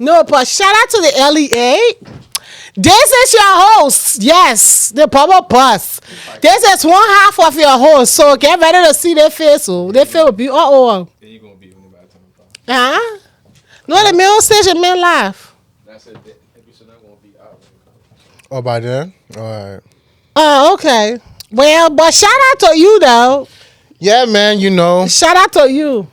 No, but shout out to the LEA. This is your host. Yes, the power bus. This is one half of your host. So get ready to see their face. Oh. Their face will be all over. Then you're going to be on the bad time. Huh? No, the main station, main live. That's it. The episode not going to be out. Oh, by then? All right. Oh, okay. Well, but shout out to you, though. Yeah, man, you know. Shout out to you.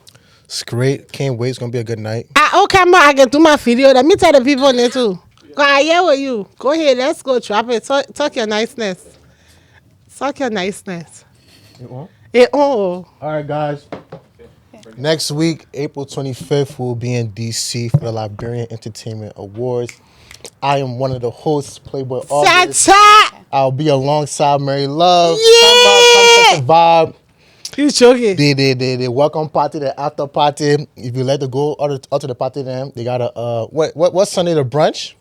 It's great. Can't wait. It's going to be a good night. Okay, I can do my video. Let me tell the people there, too. Go I hear with you. Go ahead. Let's go trap it. Talk your niceness. Talk your niceness. All right, guys. Next week, April 25th, we'll be in D.C. for the Liberian Entertainment Awards. I am one of the hosts, Playboy August. I'll be alongside Mary Love. Yeah! Come vibe. You joking? The welcome party, the after party. If you like to go out to the party, then they got a what's Sunday, the brunch?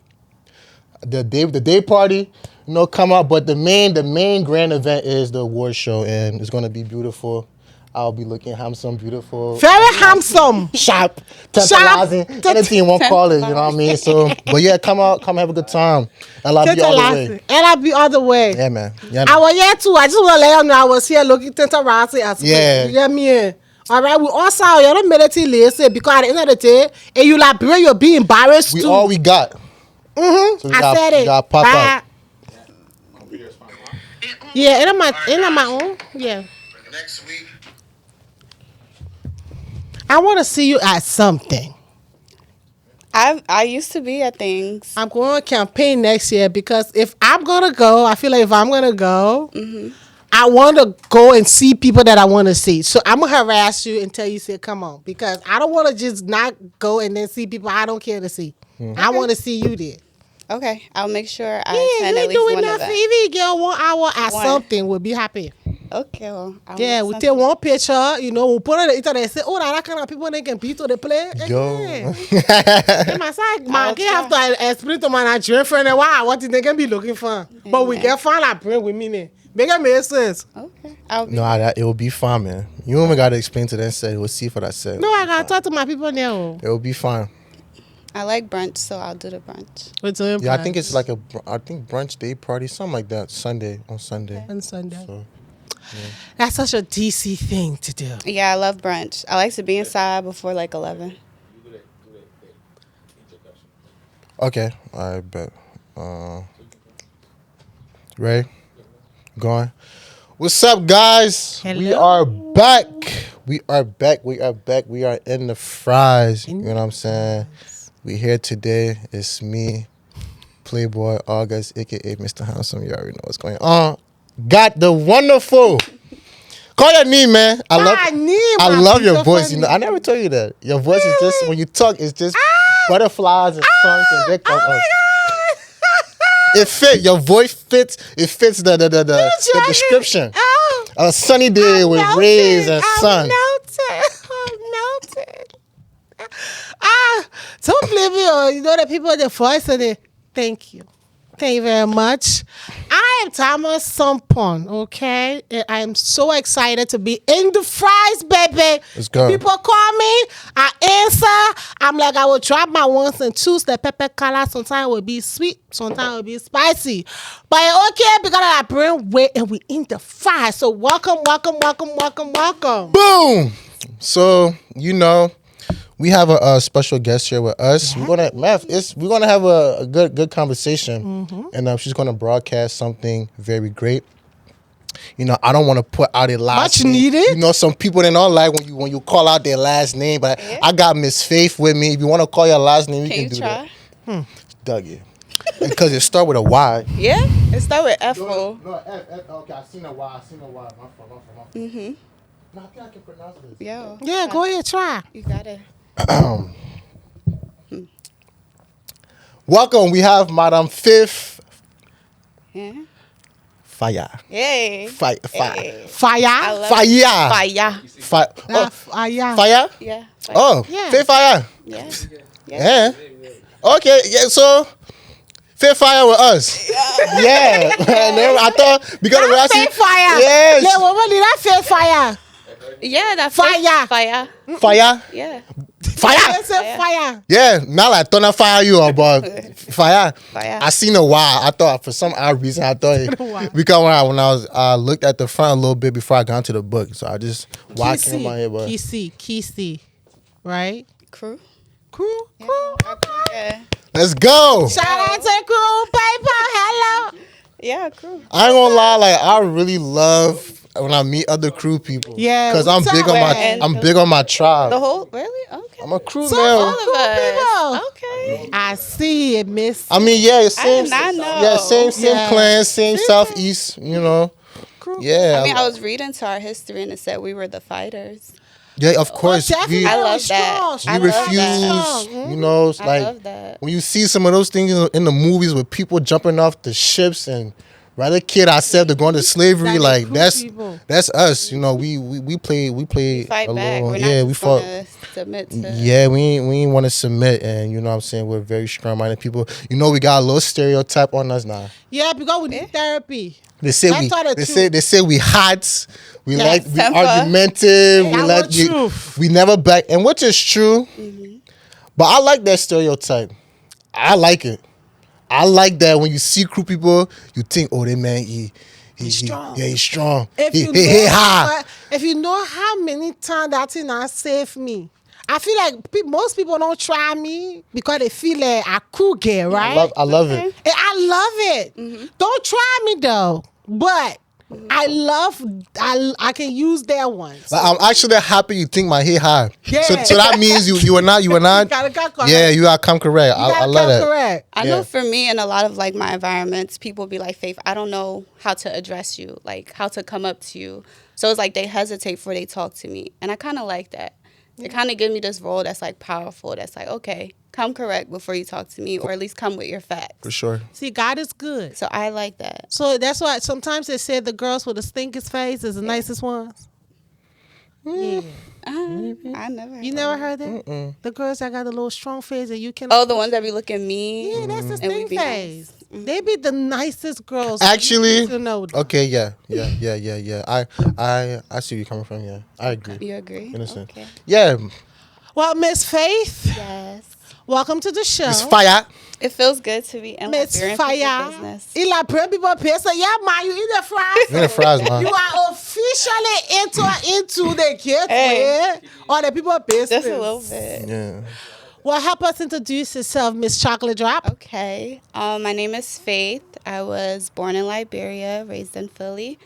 The day party, you know, come out. But the main grand event is the award show, and it's gonna be beautiful. I'll be looking handsome, beautiful, very handsome, sharp, tantalizing, anything you want to call it. You know what I mean? So, but yeah, come out, come have a good time. LIB all the way. LIB all the way. Yeah, man. Yeah, I was here too. I just want to let you know I was here looking tantalizing as well. Yeah. You get me? All right, we all saw you. Don't meditate lazy because at the end of the day, and you like bring you'll be embarrassed we too. all we got. So I said it. Got pop out. Yeah, ain't my own. Yeah. Next week. I want to see you at something. I used to be at things. I'm going to campaign next year because if I'm going to go, I feel like if I'm going to go, I want to go and see people that I want to see. So I'm going to harass you until you say, come on. Because I don't want to just not go and then see people I don't care to see. I want to see you there. Okay, I'll make sure I attend at least one of them. Even if you get 1 hour at something, we'll be happy. Okay, well, we take one picture, you know, we'll put it on the internet and say, oh, that kind of people they can beat to the play. Yo. My side, man, I have to explain to my Nigerian friend why what they can be looking for. But we get fun like bring with me. Make it make sense. Okay. It will be fine, man. You even got to explain to them, say, we'll see for that set. No, I got to talk to my people now. It will be fine. I like brunch, so I'll do the brunch. Yeah, I think it's like brunch day party, something like that. On Sunday. On Sunday. So, yeah. That's such a DC thing to do. Yeah, I love brunch. I like to be inside before like 11. Okay, I bet. Ray, going. What's up, guys? Hello. We are back. We are in the fries. You know what I'm saying? We here today. It's me, Playboy August, aka Mr. Handsome. You already know what's going on. Got the wonderful. Call your name, man. I love your voice. You know, I never told you that. Your voice is just when you talk, it's just butterflies and songs and they come up. It fits. Your voice fits. It fits the description. A sunny day with rays and sun. I'm melted. Don't believe me. You know the people in the voice and they thank you. Thank you very much. I am Thomas Sumpon, okay? And I am so excited to be in the fries, baby. Let's go. People call me, I answer. I'm like, I will drop my ones and twos. The pepper color sometimes it will be sweet, sometimes it will be spicy. But okay, because I bring weight and we in the fries. So welcome. Boom. So, you know, we have a special guest here with us. Yeah. We're gonna have a good conversation, and she's gonna broadcast something very great. You know, I don't want to put out a last name. Needed. You know, some people they don't like when you call out their last name, but I got Miss Faith with me. If you want to call your last name, you can do try? That. Dougie, because it start with a Y. Yeah, it start with F-O. No, F. Okay, I seen a Y. My fault. No, I think I can pronounce this. Yeah, go ahead, try. You got it. Welcome. We have Madam Faith Fayiah. Yay. Fire. Fayiah. Fayiah. Fayiah? Yeah. Oh, yeah. Faith Fayiah. Yeah. Okay, yeah, so Faith Fayiah with us. Yeah. I thought because we Faith Fayiah. Yes. That Faith Fayiah. Yeah, that Fire. Fire. Fire? Yeah. Fire? I said fire. Yeah, not like thunder fire you or but fire. Fire. I seen a while. I thought for some odd reason I thought Why? because when I looked at the front a little bit before I got into the book, so I just watching in my head. But Key, right? Crew. Crew. Yeah. let's go. Shout out to crew, paper. Hello. Yeah, crew. I ain't gonna lie, like I really love when I meet other crew people. Yeah, because I'm what's big up, on man? I'm big on my tribe. The whole really? Okay. I'm a crew So man. All of Crew us. people. Okay. I see it, Miss. I mean, yeah, same. did not know. Yeah, same Yeah. clan, same southeast. You know. Crew. Yeah. I mean, I was reading to our history and it said we were the fighters. Yeah, of course. Definitely We I love strong. that. we I love that. refuse. You know, it's I like love that. when you see some of those things in the movies with people jumping off the ships and rather kid ourselves to go into slavery, Like like crew that's people. us. You know, we play Fight back. alone. We're Yeah, not we just fought. gonna submit to. Yeah, we ain't want to submit, and you know what I'm saying, we're very strong-minded people. You know, we got a little stereotype on us now. Yeah, because we need therapy. They say That's all the truth. they say we hot, we Yeah, like we temper. argumentative, we That's like the truth. we never back, and which is true. But I like that stereotype. I like it. I like that when you see crew people, you think, oh, that man, he's strong. Yeah, he's strong. If He you hit know, high. if you know how many times that thing has saved me, I feel like most people don't try me because they feel like I could get right. I love it. And I love it. Don't try me though, but I can use that one. Like, I'm actually happy you think my hit high. Yeah. So that means you are not. gotta come correct. Yeah, you are come correct. I love that. Correct. I Yeah. know for me in a lot of like my environments, people be like, Faith, I don't know how to address you, like how to come up to you. So it's like they hesitate before they talk to me. And I kind of like that. They kind of give me this role that's like powerful. That's like, okay, come correct before you talk to me, or at least come with your facts. For sure. See, God is good. So I like that. So that's why sometimes they say the girls with the stinkest face is the nicest ones. Yeah. I never heard You never heard that? The girls that got a little strong face and you can. Oh, the ones that be looking mean. Yeah, that's the And we stink be face. They be the nicest girls. Actually, to know them. okay, yeah. I see where you're coming from. Yeah, I agree. You agree? Innocent. Okay. Yeah, Well, Miss Faith, Yes. welcome to the show. it's fire. It feels good to be in Miss Liberian Fayiah. business. Il a pris people pay. So yeah, man, you eat the fries. In the fries, man. You are officially into the kids, Hey. or the people business. Just a little bit. Yeah. Well, help us introduce yourself, Miss Chocolate Drop. Okay. My name is Faith. I was born in Liberia, raised in Philly.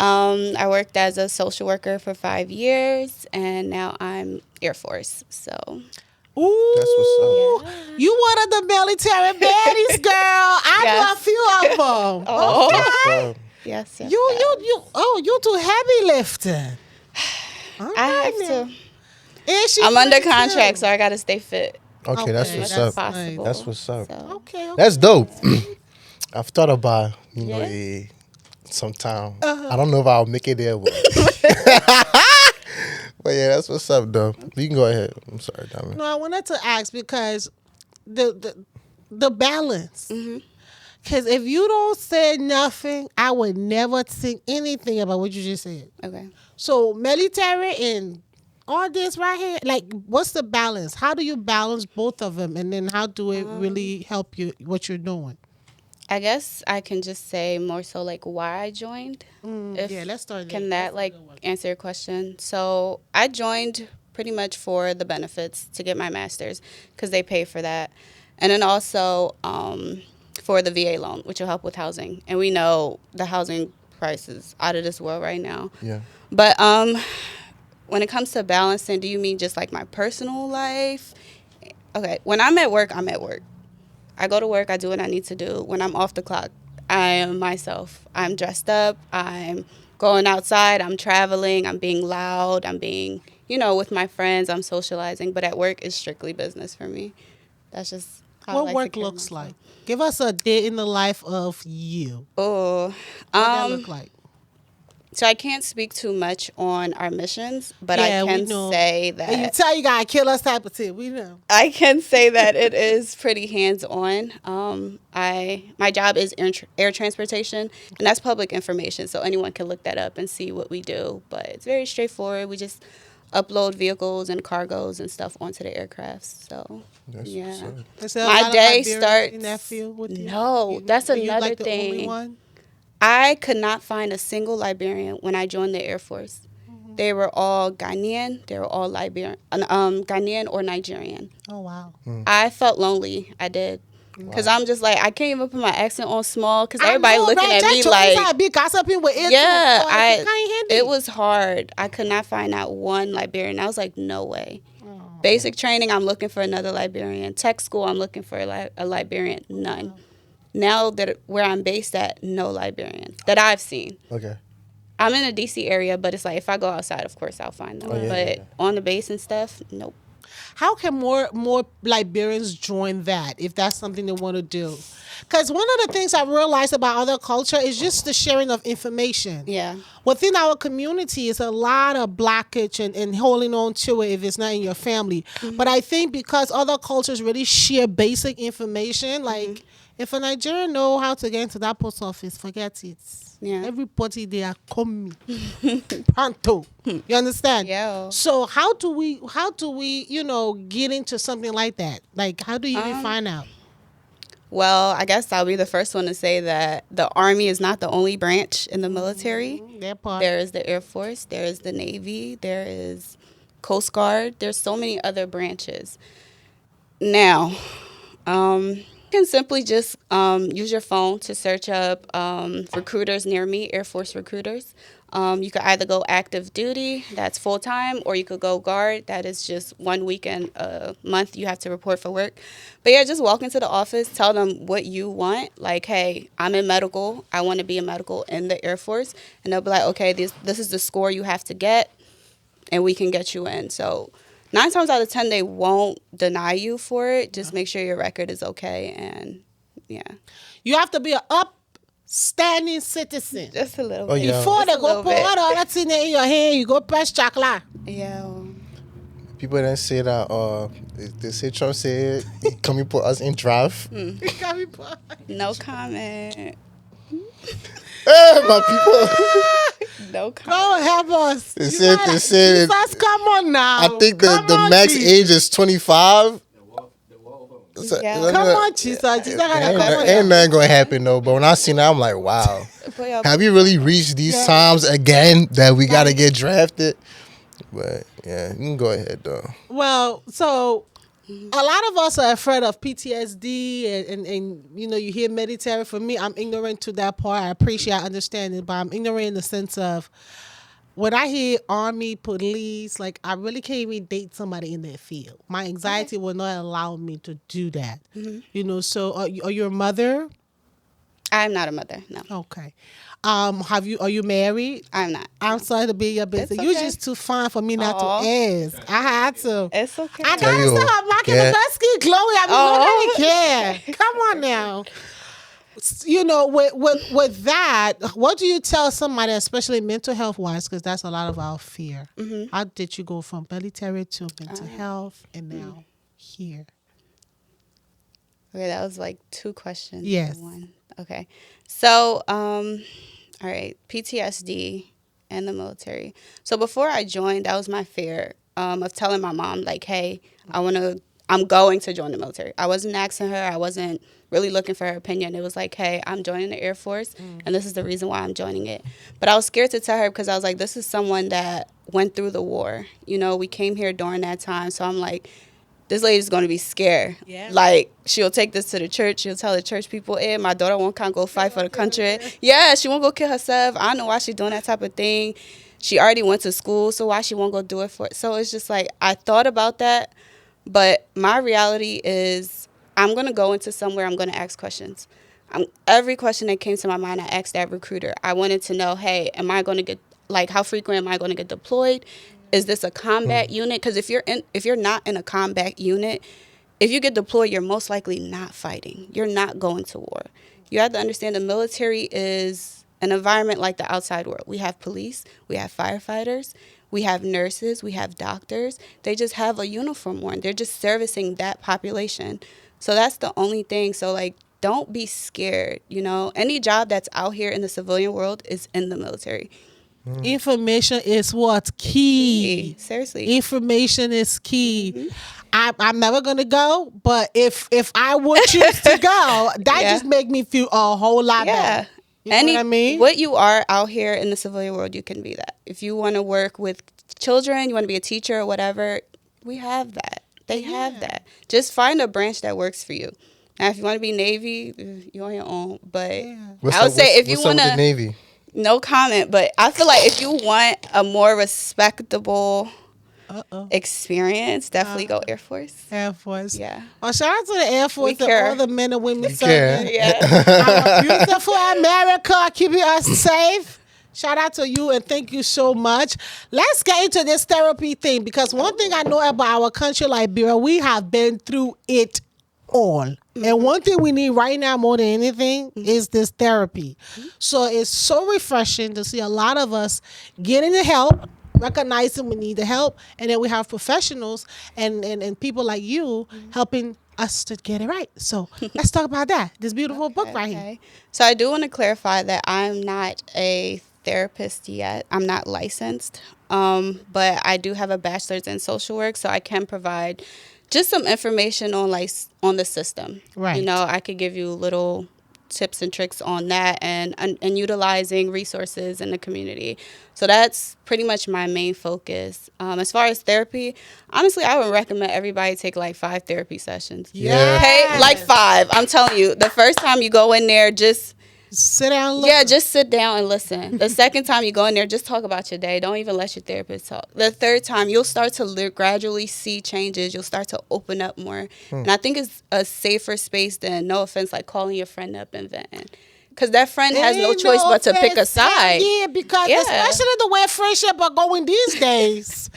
I worked as a social worker for 5 years, and now I'm Air Force. So Ooh, That's what's up. You one of the military baddies, girl. I Yes. know a few of them. Oh. Okay. yes, yes. You too heavy lifting. I have to. And she I'm under pretty contract, too. so I got to stay fit. Okay, that's Okay, what's That's up. possible. That's what's up. So. Okay. That's dope. I've thought about Yeah. sometime. I don't know if I'll make it there, but, but yeah, that's what's up, though. You can go ahead. I'm sorry, Diamond. No, I wanted to ask because the balance. Because if you don't say nothing, I would never think anything about what you just said. Okay. So military and all this right here, like, what's the balance? How do you balance both of them, and then how do it really help you what you're doing? I guess I can just say more so like why I joined. Yeah, let's start there. Can that like answer your question? So I joined pretty much for the benefits to get my master's because they pay for that. And then also for the VA loan, which will help with housing. And we know the housing price is out of this world right now. Yeah. But when it comes to balancing, do you mean just like my personal life? Okay, when I'm at work, I'm at work. I go to work, I do what I need to do. When I'm off the clock, I am myself. I'm dressed up, I'm going outside, I'm traveling, I'm being loud, I'm being, with my friends, I'm socializing. But at work, it's strictly business for me. That's just how I What like work to carry looks myself. like? Give us a day in the life of you. Oh, What that look like? So I can't speak too much on our missions, but Yeah, I we can know. say And you that tell you gotta kill us type of thing. We know. I can say that it is pretty hands-on. My job is air transportation, and that's public information, so anyone can look that up and see what we do. But it's very straightforward. We just upload vehicles and cargos and stuff onto the aircrafts. So That's yeah, what's up. Is there a my lot of day Liberians starts in that field with you? No, that's Are you another like the only thing. one? I could not find a single Liberian when I joined the Air Force. They were all Ghanaian. They were all Ghanaian or Nigerian. Oh wow. I felt lonely. I did. Because I'm just like, I can't even put my accent on small because I everybody know, looking right? at me That like, I be gossiping with it. yeah, Too. I can't it was hard. I could not find out one Liberian. I was like, no way. Basic training, I'm looking for another Liberian. Tech school, I'm looking for a Liberian. None. Now that where I'm based at, no Liberian that I've seen. Okay. I'm in the DC area, but it's like if I go outside, of course I'll find them. Oh, yeah, but yeah. on the base and stuff, nope. How can more Liberians join that if that's something they want to do? Because one of the things I realized about other culture is just the sharing of information. Yeah. Within our community is a lot of blockage and holding on to it if it's not in your family. But I think because other cultures really share basic information, like if a Nigerian know how to get into that post office, forget it. Yeah. Everybody they are coming. Pronto. You understand? Yeah. So how do we, get into something like that? Like how do you even find out? Well, I guess I'll be the first one to say that the Army is not the only branch in the military. That part. There is the Air Force, there is the Navy, there is Coast Guard. There's so many other branches. Now, you can simply just use your phone to search up recruiters near me, Air Force recruiters. You could either go active duty, that's full time, or you could go guard, that is just 1 weekend a month you have to report for work. But yeah, just walk into the office, tell them what you want. Like, hey, I'm in medical, I want to be in medical in the Air Force. And they'll be like, okay, this is the score you have to get, and we can get you in. So 9 times out of 10, they won't deny you for it. Just make sure your record is okay, and yeah. You have to be an upstanding citizen. Just a little Oh, bit. yeah. Before they Just a go little put bit. all the other thing in your hand, you go press chocolate. Yeah. People didn't say that. They say Trump said, "Can we put us in draft?" No comment. Hey, my people. No comment. Go help us. They said. Jesus, come on now. I think Come the on, max Jesus. age is 25. Yeah. Come on, Jesus. Jesus gotta Ain't, come on. ain't nothing gonna happen though. But when I seen that, I'm like, wow. Put your- Have we really reached these times again that we gotta get drafted? But yeah, you can go ahead though. Well, so a lot of us are afraid of PTSD and you hear military. For me, I'm ignorant to that part. I appreciate, I understand it, but I'm ignorant in the sense of when I hear Army, police, like I really can't even date somebody in that field. My anxiety will not allow me to do that. So are you a mother? I'm not a mother. No, Okay. Are you married? I'm not. I'm sorry to be your business. It's You're okay. just too fine for me not Aw. to ask. I had to. It's okay. I Tell gotta you, stop knocking yeah. the Husky Chloe. I mean, Oh. nobody care. Come on now. With that, what do you tell somebody, especially mental health wise, because that's a lot of our fear? How did you go from military to mental health and now here? Okay, that was like 2 questions. in Yes. one. Okay. So, all right, PTSD and the military. So before I joined, that was my fear of telling my mom, like, hey, I'm going to join the military. I wasn't asking her. I wasn't really looking for her opinion. It was like, hey, I'm joining the Air Force, and this is the reason why I'm joining it. But I was scared to tell her because I was like, this is someone that went through the war. We came here during that time. So I'm like, this lady's going to be scared. Yeah. Like, she'll take this to the church. She'll tell the church people, hey, my daughter won't come go fight for the country. Yeah, she won't go kill herself. I don't know why she's doing that type of thing. She already went to school, so why she won't go do it for it? So it's just like, I thought about that, but my reality is I'm going to go into somewhere, I'm going to ask questions. Every question that came to my mind, I asked that recruiter. I wanted to know, hey, am I going to get, like, how frequent am I going to get deployed? Is this a combat unit? Because if you're not in a combat unit, if you get deployed, you're most likely not fighting. You're not going to war. You have to understand the military is an environment like the outside world. We have police, we have firefighters, we have nurses, we have doctors. They just have a uniform on. They're just servicing that population. So that's the only thing. So, like, don't be scared, you know. Any job that's out here in the civilian world is in the military. Information is what's key. Seriously. Information is key. I'm never gonna go, but if I would choose to go, that just make me feel a whole lot better. You know what I mean? What you are out here in the civilian world, you can be that. If you want to work with children, you want to be a teacher or whatever, we have that. They have that. Just find a branch that works for you. Now, if you want to be Navy, you're on your own. But I would say if you want to, Navy, no comment. But I feel like if you want a more respectable experience, definitely go Air Force. Air Force. Yeah. Oh, shout out to the Air Force and all the men and women serving. Yeah. Beautiful America, keeping us safe. Shout out to you and thank you so much. Let's get into this therapy thing because one thing I know about our country, Liberia, we have been through it all. And one thing we need right now more than anything is this therapy. So it's so refreshing to see a lot of us getting the help, recognizing we need the help, and then we have professionals and people like you helping us to get it right. So let's talk about that. This beautiful book right here. So I do want to clarify that I'm not a therapist yet. I'm not licensed, but I do have a bachelor's in social work, so I can provide just some information on the system. Right. You know, I could give you little tips and tricks on that and utilizing resources in the community. So that's pretty much my main focus. As far as therapy, honestly, I would recommend everybody take like 5 therapy sessions. Yeah. Pay like 5. I'm telling you, the first time you go in there, just sit down. Yeah, just sit down and listen. The second time you go in there, just talk about your day. Don't even let your therapist talk. The third time, you'll start to gradually see changes. You'll start to open up more. And I think it's a safer space than, no offense, like calling your friend up and venting. Because that friend has no choice but to pick a side. Yeah, because especially the way friendship are going these days.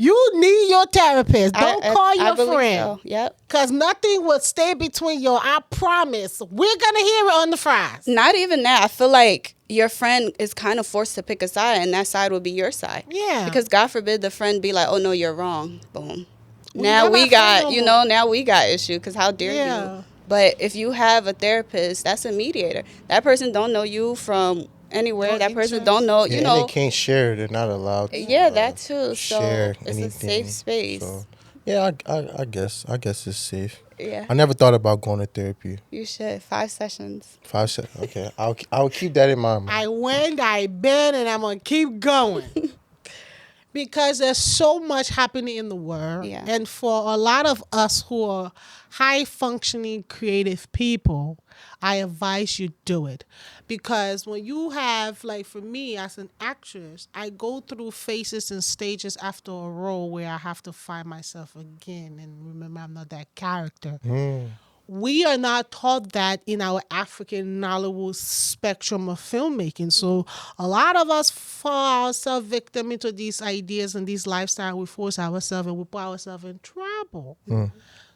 You need your therapist. Don't call your friend. So. Yep. Because nothing will stay between you. I promise. We're going to hear it on the fries. Not even that. I feel like your friend is kind of forced to pick a side, and that side will be your side. Yeah. Because God forbid the friend be like, oh, no, you're wrong. Boom. Now we got issue because how dare you? But if you have a therapist, that's a mediator. That person don't know you from anywhere. That person don't know, you know. And they can't share. They're not allowed to. Yeah, that too. Share so it's anything. a safe space. So, yeah, I guess it's safe. Yeah. I never thought about going to therapy. You should. 5 sessions. 5 sessions. Okay, I'll keep that in mind. I went, I've been, and I'm going to keep going. Because there's so much happening in the world. Yeah. And for a lot of us who are high-functioning creative people, I advise you do it. Because when you have, like for me as an actress, I go through phases and stages after a role where I have to find myself again and remember I'm not that character. We are not taught that in our African Nollywood spectrum of filmmaking. So a lot of us fall ourselves victim into these ideas and these lifestyle. We force ourselves and we put ourselves in trouble.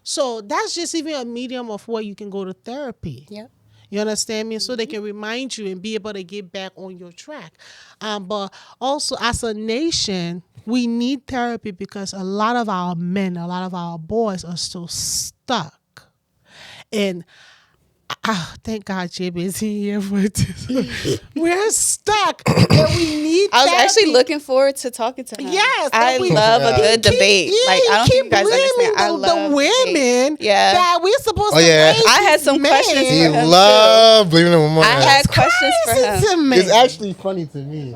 So that's just even a medium of where you can go to therapy. Yep. You understand me? So they can remind you and be able to get back on your track. But also as a nation, we need therapy because a lot of our men, a lot of our boys are still stuck. And thank God JB is here for this. We're stuck and we need I was therapy. actually looking forward to talking to him. Yes. I love a good debate. Like, I don't think you guys understand. I love the women that we're supposed to yeah. raise I had some men. questions for He him, love blaming the woman. I had questions for Crazy him. to me. It's actually funny to me.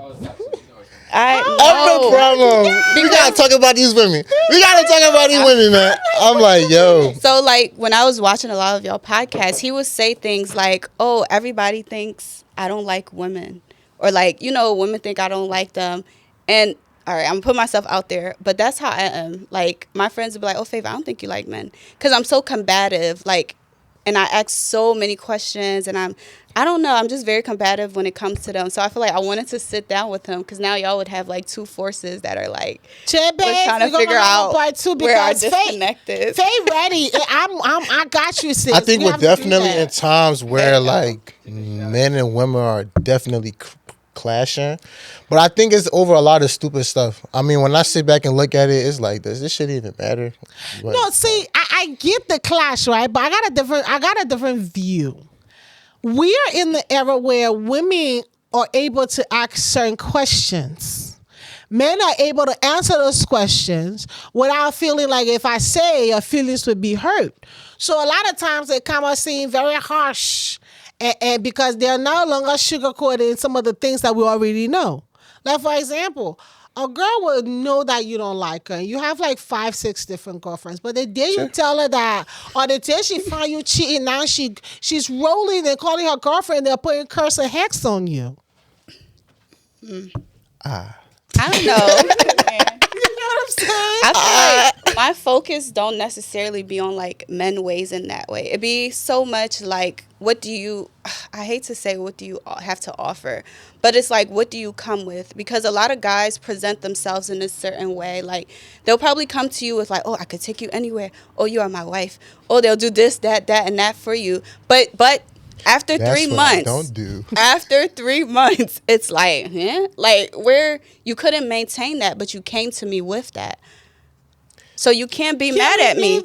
I No problem. We gotta talk about these women. We gotta talk about these women, man. I'm like, yo. So, like, when I was watching a lot of y'all podcasts, he would say things like, oh, everybody thinks I don't like women. Or, like, you know, women think I don't like them. And, all right, I'm going to put myself out there. But that's how I am. Like, my friends would be like, oh, Faith, I don't think you like men. Because I'm so combative. Like, and I ask so many questions, and I don't know, I'm just very combative when it comes to them. So I feel like I wanted to sit down with him because now y'all would have like two forces that are like trying to figure out where our disconnected. Faye ready. I got you, sis. I think we're definitely in times where like men and women are definitely clashing, but I think it's over a lot of stupid stuff. I mean, when I sit back and look at it, it's like, does this shit even matter? But, no, see, I get the clash, right? But I got a different view. We are in the era where women are able to ask certain questions. Men are able to answer those questions without feeling like if I say your feelings would be hurt. So a lot of times they come out seem very harsh. And because they're no longer sugarcoating some of the things that we already know. Like, for example, a girl will know that you don't like her. You have like 5, 6 different girlfriends. But the day you tell her that, or the day she find you cheating, now she's rolling and calling her girlfriend, they're putting curse and hex on you. I don't know. I feel like my focus don't necessarily be on like men ways in that way. It be so much like, I hate to say what do you have to offer, but it's like, what do you come with? Because a lot of guys present themselves in a certain way. Like they'll probably come to you with like, oh, I could take you anywhere. Oh, you are my wife. Oh, they'll do this, that, and that for you. But after that's 3 what months, I don't do. After 3 months, it's like, like where you couldn't maintain that, but you came to me with that. So you can't be mad at me.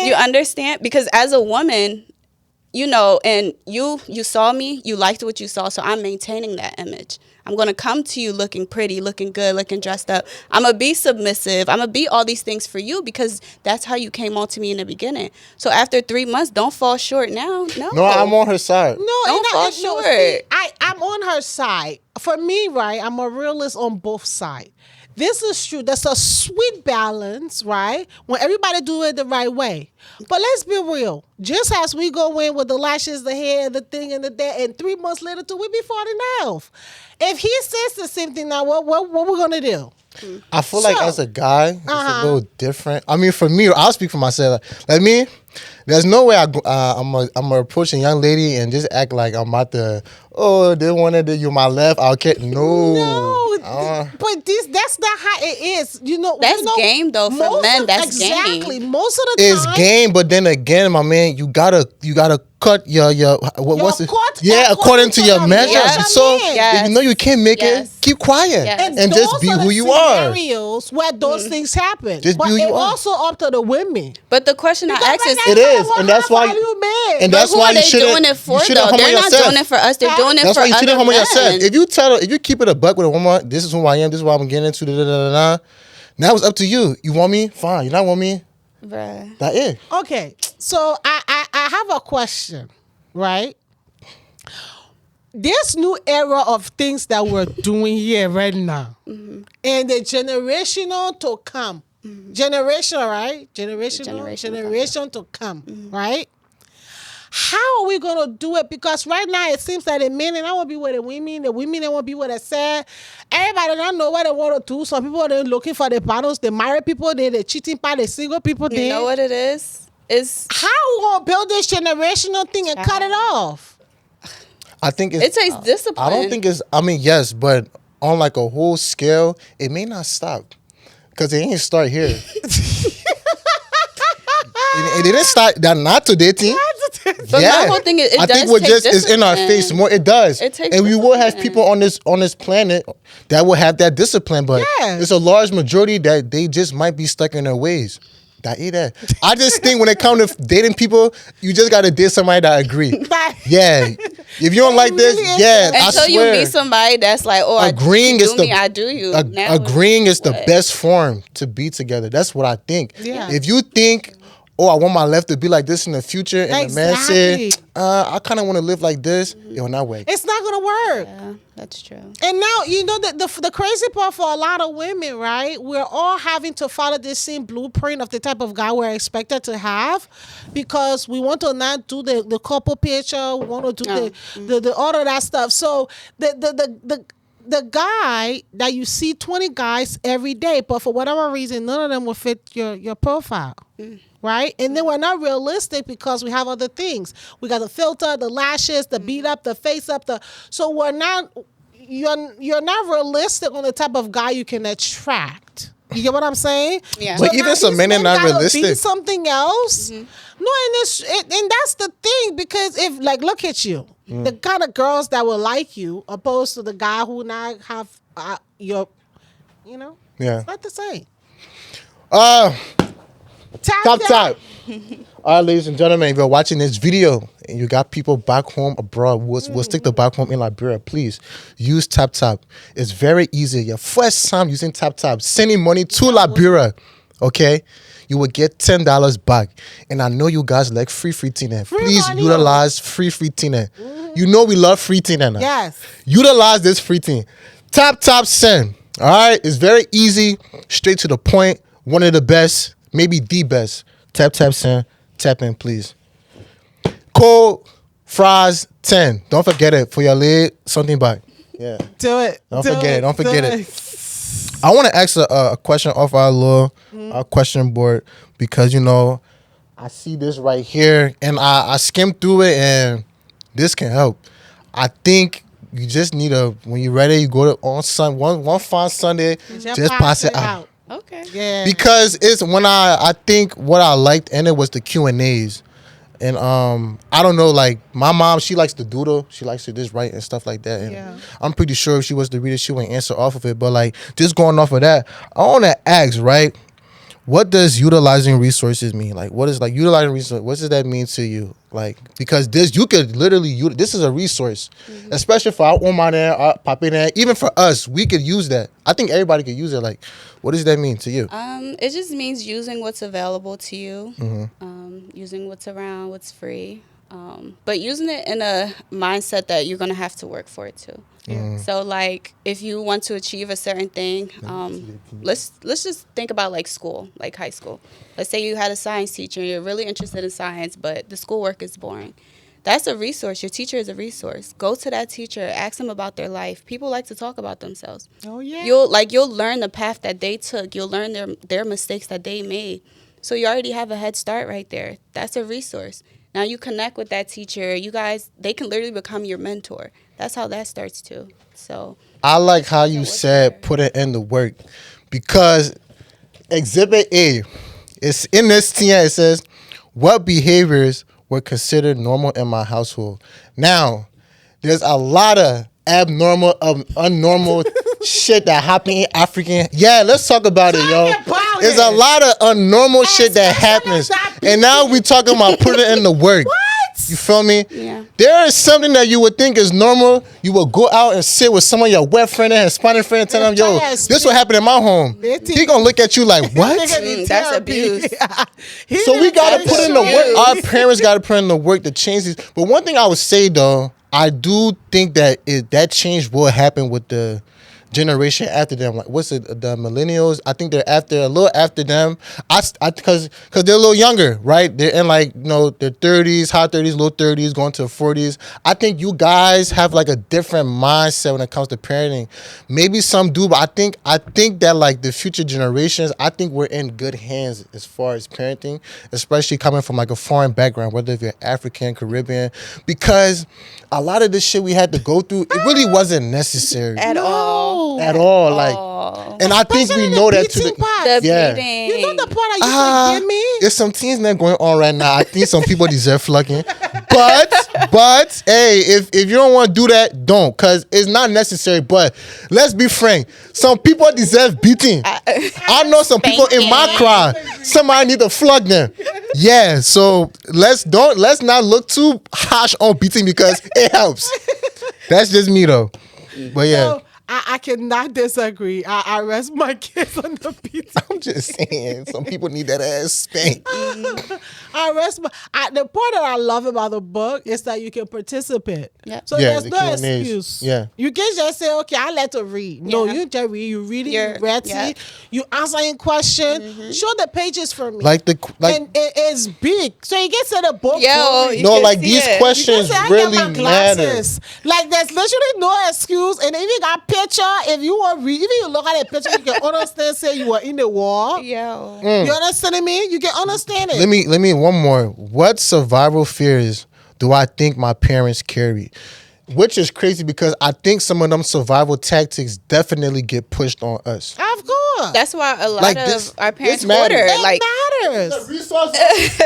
You understand? Because as a woman, you know, and you saw me, you liked what you saw, so I'm maintaining that image. I'm going to come to you looking pretty, looking good, looking dressed up. I'm going to be submissive. I'm going to be all these things for you because that's how you came on to me in the beginning. So after 3 months, don't fall short now. No, I'm on her side. No, don't fall short. See, I'm on her side. For me, right, I'm a realist on both sides. This is true. That's a sweet balance, right? When everybody do it the right way. But let's be real. Just as we go in with the lashes, the hair, the thing, and the that, and 3 months later, too, we be falling off. If he says the same thing now, what we gonna do? I feel like as a guy, it's a little different. I mean, for me, I'll speak for myself. Like me, there's no way I'm approach a young lady and just act like I'm about to, they wanted to you my left. I'll get no. But that's not how it is. That's game though for men. That's game. Exactly. Most of the time, it's game. But then again, my man, you gotta cut your what's it? Yeah, according to your measure. Yes. So if you know you can't make it, keep quiet and just be who you are. Scenarios where those things happen. Just but be who you it's are. Also up to the women. But the question I ask is, it is, and that's why. And that's why you shouldn't. Doing it for though. They're not doing it for us. They're doing it for other men. That's why you shouldn't humble yourself. If you keep it a buck with a woman, this is who I am. This is what I'm getting into. Now it's up to you. You want me? Fine. You not want me? Bruh. That it. Okay. So I have a question, right? This new era of things that we're doing here right now, and the generational to come, generational, right? Generation to come, right? How are we gonna do it? Because right now it seems that the men and I want to be with the women they want to be with the sad. Everybody don't know what they want to do. Some people are looking for the partners. The married people, the cheating part, the single people. You know what it is? It's how we gonna build this generational thing and cut it off? I think it takes discipline. I don't think it's. I mean, yes, but on like a whole scale, it may not stop because it ain't start here. It didn't start that not today, team. But my whole thing is, I think what just is in our face more. It does, and we will have people on this planet that will have that discipline, but it's a large majority that they just might be stuck in their ways. I just think when it comes to dating people, you just gotta date somebody that agree. Yeah, if you don't like this, I swear. Until you meet somebody that's like, agreeing is I do you. Agreeing is the best form to be together. That's what I think. Yeah. If you think, I want my life to be like this in the future, and the man said, I kind of want to live like this, it will not work. It's not gonna work. Yeah, that's true. And now the crazy part for a lot of women, right? We're all having to follow this same blueprint of the type of guy we're expected to have, because we want to not do the couple picture, we want to do the all of that stuff. So the guy that you see 20 guys every day, but for whatever reason, none of them will fit your profile. Right? And then we're not realistic because we have other things. We got the filter, the lashes, the beat up, the face up, so we're not you're not realistic on the type of guy you can attract. You get what I'm saying? Yeah. But even some men are not realistic. Be something else. No, and that's the thing, because if, like, look at you, the kind of girls that will like you, opposed to the guy who not have your, Yeah. it's not the same. Top. All right, ladies and gentlemen, if you're watching this video and you got people back home abroad, we'll stick to back home in Liberia, please use Tap. It's very easy. Your first time using Tap, sending money to Liberia, okay, you will get $10 back. And I know you guys like free tina. Please utilize free tina. You know we love free tina now. Yes. Utilize this free tina. Tap, send. All right, it's very easy, straight to the point. One of the best, maybe the best. Tap, send. Tap in, please. Code fries 10. Don't forget it for your lid. Something back. Yeah. Do it. Don't forget it. I want to ask a question off our little question board, because I see this right here and I skimmed through it and this can help. I think you just need when you're ready, you go to one fine Sunday, just pass it out. Okay. Yeah. Because it's when I think what I liked in it was the Q&As. And I don't know, like, my mom, she likes to doodle. She likes to just write and stuff like that. And I'm pretty sure if she was to read it, she would answer off of it. But, like, just going off of that, I want to ask, right, what does utilizing resources mean? Like, what is, like, utilizing resources, what does that mean to you? Like, because you could literally, this is a resource, especially for our Oma there, our Papi there, even for us, we could use that. I think everybody could use it. Like, what does that mean to you? It just means using what's available to you, using what's around, what's free, but using it in a mindset that you're going to have to work for it too. So, like, if you want to achieve a certain thing, let's just think about, like, school, like high school. Let's say you had a science teacher, you're really interested in science, but the schoolwork is boring. That's a resource. Your teacher is a resource. Go to that teacher, ask them about their life. People like to talk about themselves. Oh, yeah. You'll learn the path that they took. You'll learn their mistakes that they made. So you already have a head start right there. That's a resource. Now you connect with that teacher. You guys, they can literally become your mentor. That's how that starts too. So I like how you said put it in the work, because Exhibit A, it's in this TN, it says, what behaviors were considered normal in my household? Now, there's a lot of abnormal, unnormal shit that happen in African. Yeah, let's talk about it, yo. There's a lot of unnormal shit that happens. And now we talking about put it in the work. What? You feel me? Yeah. There is something that you would think is normal. You will go out and sit with some of your wet friend and Hispanic friend and tell them, yo, this what happened in my home. He gonna look at you like, what? That's abuse. So we gotta put in the work. Our parents gotta put in the work to change this. But one thing I would say though, I do think that that change will happen with the generation after them. Like, what's it, the millennials? I think they're a little after them. Because they're a little younger, right? They're in, like, their 30s, high 30s, low 30s, going to 40s. I think you guys have, like, a different mindset when it comes to parenting. Maybe some do, but I think that, like, the future generations, I think we're in good hands as far as parenting, especially coming from, like, a foreign background, whether if you're African, Caribbean, because a lot of this shit we had to go through, it really wasn't necessary. At all. Like, and I think we know that too. Beating. You know the part I used to give me? There's some teens that going on right now. I think some people deserve flogging. But hey, if you don't want to do that, don't, because it's not necessary. But let's be frank, some people deserve beating. I know some people in my crowd. Somebody need to flog them. Yeah, so let's not look too harsh on beating, because it helps. That's just me though. But yeah. So, I cannot disagree. I rest my kids on the pizza. I'm just saying, some people need that ass spanked. I rest my. The part that I love about the book is that you can participate. Yep. So Yeah, there's the no Q&As. excuse. Yeah. You can just say, okay, I let her read. No, Yeah. you just read. You reading, You're- you ready, yeah. you answering question. Show the pages for me. Like and it's big, so you get to the book. Yo, boring. you no, can like see these it. questions I really got my matter. glasses. Like, there's literally no excuse, and if you got picture, if you want, even you look at that picture, you can understand. Say you were in the war. Yo. You understand me? You can understand it. Let me one more. What survival fears do I think my parents carry? Which is crazy because I think some of them survival tactics definitely get pushed on us. Of course. That's why a lot Like of this- our parents this matters. order. It Like, matters. Resources.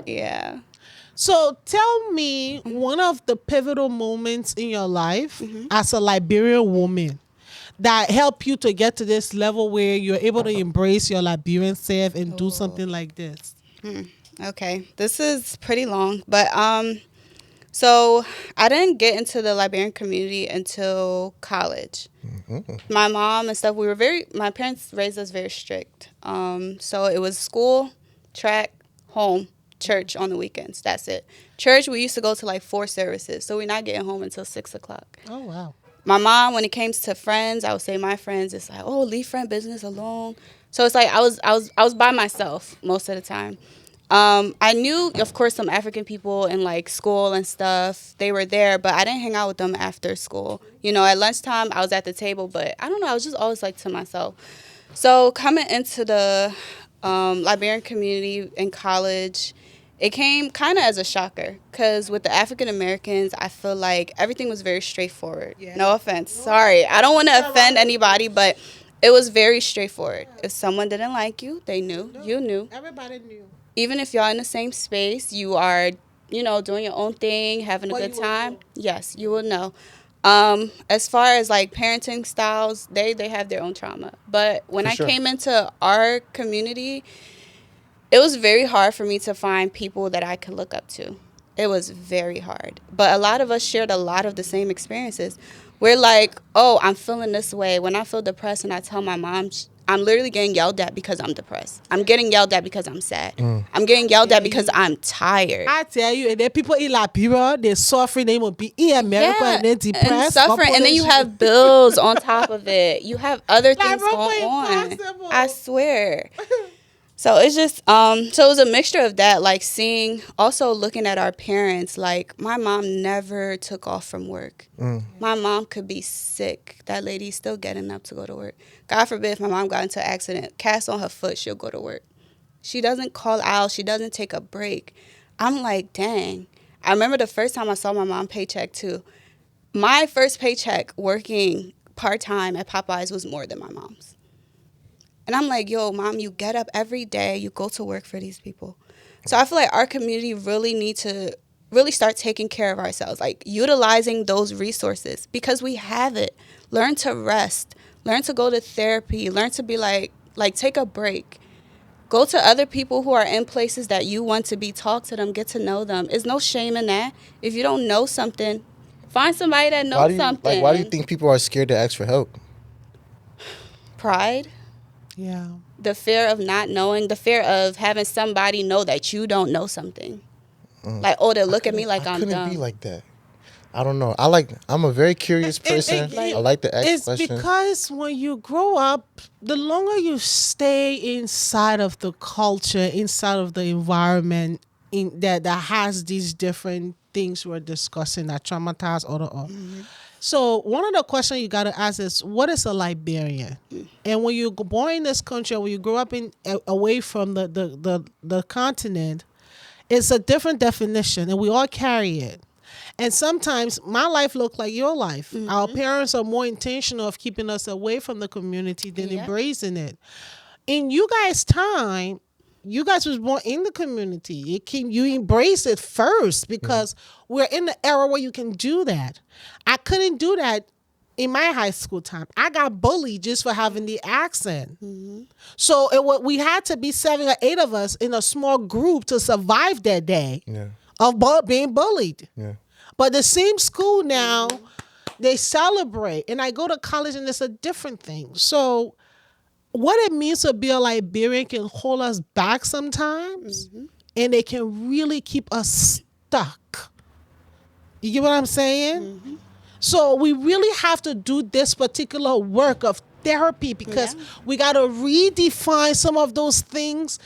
yeah. So tell me one of the pivotal moments in your life as a Liberian woman that helped you to get to this level where you're able to embrace your Liberian self and do something like this. Okay. This is pretty long, but so I didn't get into the Liberian community until college. My mom and stuff, my parents raised us very strict. So it was school, track, home, church on the weekends. That's it. Church, we used to go to like 4 services. So we're not getting home until 6 o'clock. Oh, wow. My mom, when it came to friends, I would say my friends, it's like, oh, leave friend business alone. So it's like I was by myself most of the time. I knew, of course, some African people in like school and stuff. They were there, but I didn't hang out with them after school. You know, at lunchtime, I was at the table, but I don't know. I was just always like to myself. So coming into the Liberian community in college, it came kind of as a shocker because with the African Americans, I feel like everything was very straightforward. Yeah. No offense. Sorry. I don't want to offend anybody, but it was very straightforward. If someone didn't like you, they knew. You knew. Everybody knew. Even if y'all in the same space, you are, you know, doing your own thing, having a good time. Yes, you will know. As far as like parenting styles, they have their own trauma. But when I came into our community, it was very hard for me to find people that I could look up to. It was very hard. But a lot of us shared a lot of the same experiences. We're like, oh, I'm feeling this way. When I feel depressed and I tell my mom, I'm literally getting yelled at because I'm depressed. I'm getting yelled at because I'm sad. I'm getting yelled at because I'm tired. I tell you, and then people in Liberia, they're suffering. They will be in America and they're depressed. And suffering. And then you have bills on top of it. You have other things going on. I swear. So it's just, so it was a mixture of that, like also looking at our parents, like my mom never took off from work. My mom could be sick. That lady's still getting up to go to work. God forbid if my mom got into an accident, cast on her foot, she'll go to work. She doesn't call out. She doesn't take a break. I'm like, dang. I remember the first time I saw my mom paycheck too. My first paycheck working part-time at Popeyes was more than my mom's. And I'm like, yo, mom, you get up every day. You go to work for these people. So I feel like our community really need to really start taking care of ourselves, like utilizing those resources because we have it. Learn to rest. Learn to go to therapy. Learn to be like take a break. Go to other people who are in places that you want to be. Talk to them. Get to know them. There's no shame in that. If you don't know something, find somebody that knows something. Why do you think people are scared to ask for help? Pride. Yeah. The fear of not knowing, the fear of having somebody know that you don't know something. Like, oh, they'll look at me like I'm dumb. I couldn't be like that. I don't know. I'm a very curious person. I like to ask questions. It's because when you grow up, the longer you stay inside of the culture, inside of the environment that has these different things we're discussing that traumatize other. So one of the questions you got to ask is, what is a Liberian? And when you're born in this country, when you grow up away from the continent, it's a different definition, and we all carry it. And sometimes my life looks like your life. Our parents are more intentional of keeping us away from the community than embracing it. In you guys' time, you guys was born in the community. You embrace it first because we're in the era where you can do that. I couldn't do that in my high school time. I got bullied just for having the accent. So we had to be 7 or 8 of us in a small group to survive that day of being bullied. But the same school now, they celebrate. And I go to college and it's a different thing. So what it means to be a Liberian can hold us back sometimes, and they can really keep us stuck. You get what I'm saying? So we really have to do this particular work of therapy because we got to redefine some of those things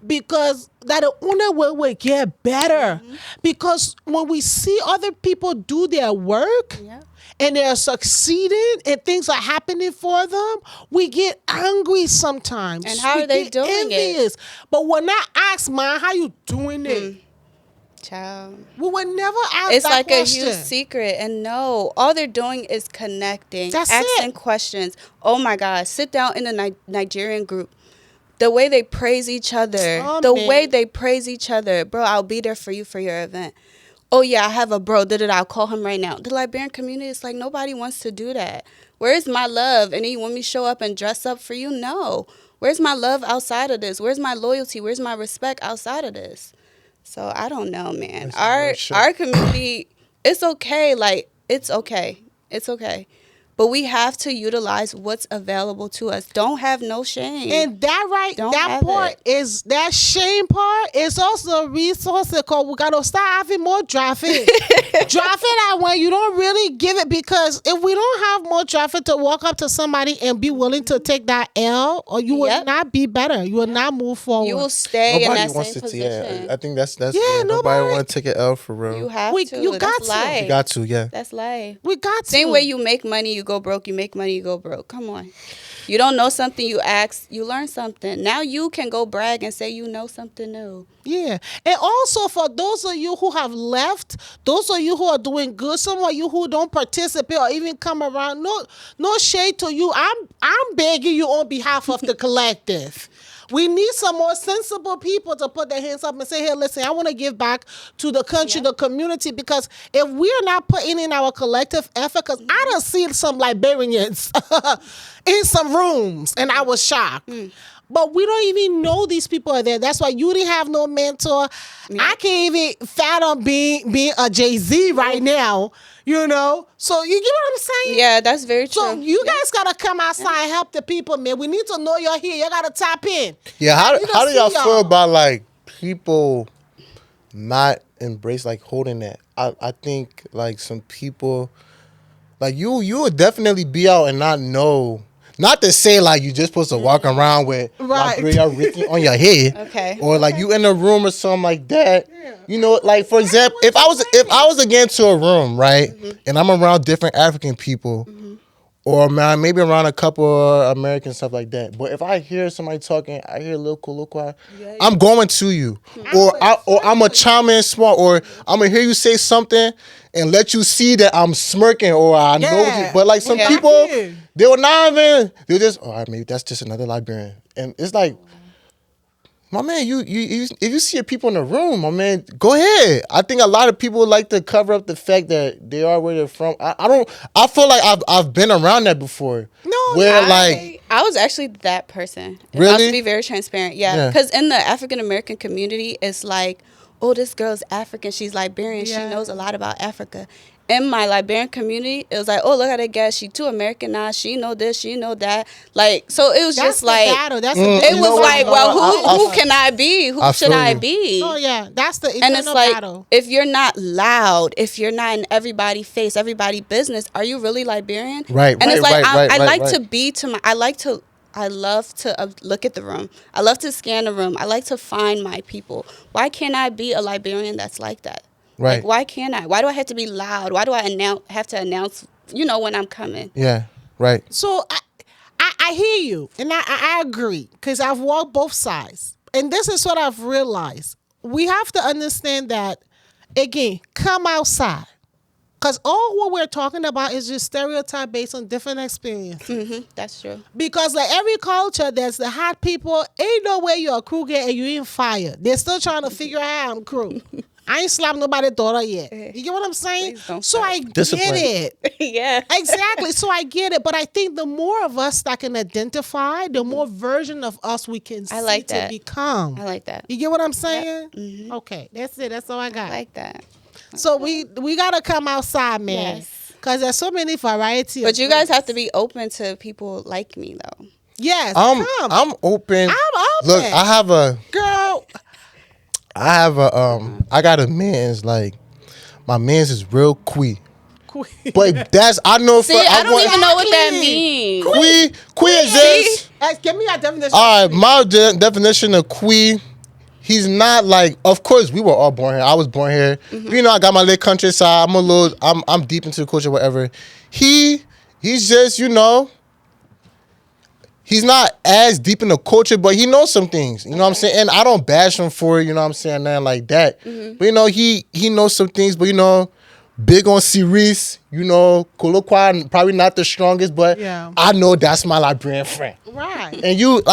because that the only way we get better. Because when we see other people do their work and they're succeeding and things are happening for them, we get angry sometimes. And how are they doing it? But when I ask, man, how you doing it? Child. We would never ask It's that like question. a huge secret. And no, all they're doing is connecting, That's asking it. questions. Oh my God, sit down in the Nigerian group. The way they praise each other. Oh, the man. way they praise each other. Bro, I'll be there for you for your event. Oh yeah, I have a bro. I'll call him right now. The Liberian community is like, nobody wants to do that. Where's my love? And then you want me to show up and dress up for you? No. Where's my love outside of this? Where's my loyalty? Where's my respect outside of this? So I don't know, man. Our community, it's okay. Like, it's okay. It's okay. But we have to utilize what's available to us. Don't have no shame. And that part is that shame part is also a resource because we gotta start having more traffic. Traffic that when you don't really give it, because if we don't have more traffic to walk up to somebody and be willing to take that L, or you will not be better. You will not move forward. You will stay in that wants same to, position. I think that's nobody nobody want to take an L for real. You have to. You got That's to. life. You got to, yeah. That's life. We got to. Same way you make money, you go broke. You make money, you go broke. Come on. You don't know something, you ask, you learn something. Now you can go brag and say you know something new. Yeah. And also for those of you who have left, those of you who are doing good, some of you who don't participate or even come around, no shade to you. I'm begging you on behalf of the collective. We need some more sensible people to put their hands up and say, hey, listen, I want to give back to the country, the community, because if we're not putting in our collective effort, because I done see some Liberians in some rooms, and I was shocked. But we don't even know these people are there. That's why you didn't have no mentor. I can't even fathom being a Jay-Z right now, you know? So you get what I'm saying? Yeah, that's very true. So you guys got to come outside and help the people, man. We need to know you're here. You got to tap in. Yeah, how do y'all see feel about, like, people not embrace, like, holding that? I think, like, some people, like, you would definitely be out and not know. Not to say, like, you just supposed to walk around with like Ricky on your head. Okay. Or, like, you in a room or something like that. You know, like, for example, if I was to get into a room, right, and I'm around different African people, or maybe around a couple of American stuff like that. But if I hear somebody talking, I hear local, I'm going to you. Or I'm a chime in smart, or I'm going to hear you say something and let you see that I'm smirking, or I know you. But, like, some people, they will not even, they'll just, all right, maybe that's just another Liberian. And it's like, my man, you if you see people in the room, my man, go ahead. I think a lot of people like to cover up the fact that they are where they're from. I feel like I've been around that before. I was actually that person. Really? I have to be very transparent. Yeah. Because in the African American community, it's like, oh, this girl's African. She's Liberian. She knows a lot about Africa. In my Liberian community, it was like, oh, look at that guy. She too Americanized. She know this. She know that. Like, so it was just like, it was like, well, who can I be? Who should I be? Oh yeah, that's the and it's like, battle. If you're not loud, if you're not in everybody's face, everybody's business, are you really Liberian? Right. And it's like, I like right. to be to my. I love to look at the room. I love to scan the room. I like to find my people. Why can't I be a Liberian that's like that? Right. Like, why can't I? Why do I have to be loud? Why do I have to announce, when I'm coming? Yeah, right. So I hear you, and I agree, because I've walked both sides. And this is what I've realized. We have to understand that, again, come outside. Because all what we're talking about is just stereotype based on different experiences. That's true. Because like every culture, there's the hot people. Ain't no way you're a crew girl and you ain't fired. They're still trying to figure out I'm crew. I ain't slapped nobody's daughter yet. You get what I'm saying? So I get it. Yeah. Exactly. So I get it. But I think the more of us that can identify, the more version of us we can see to become. I like that. You get what I'm saying? Yep. Okay. That's it. That's all I got. I like that. So we got to come outside, man. Yes. Because there's so many variety. But you guys have to be open to people like me, though. Yes. I'm open. I'm open. Look, I have a girl. I got a man's, like, my man's is real queer. But that's I know for See, I don't even know what that Exactly. means. Qui is this. Give me a definition. All right, my definition of qui. He's not like. Of course, we were all born here. I was born here. You know, I got my little countryside. I'm deep into the culture, whatever. He's just, you know. He's not as deep in the culture, but he knows some things. You know what I'm saying? And I don't bash him for it, you know what I'm saying, nothing like that. But, you know, he knows some things, but, you know, big on series, you know, colloquy, probably not the strongest, but I know that's my Liberian friend. Right. And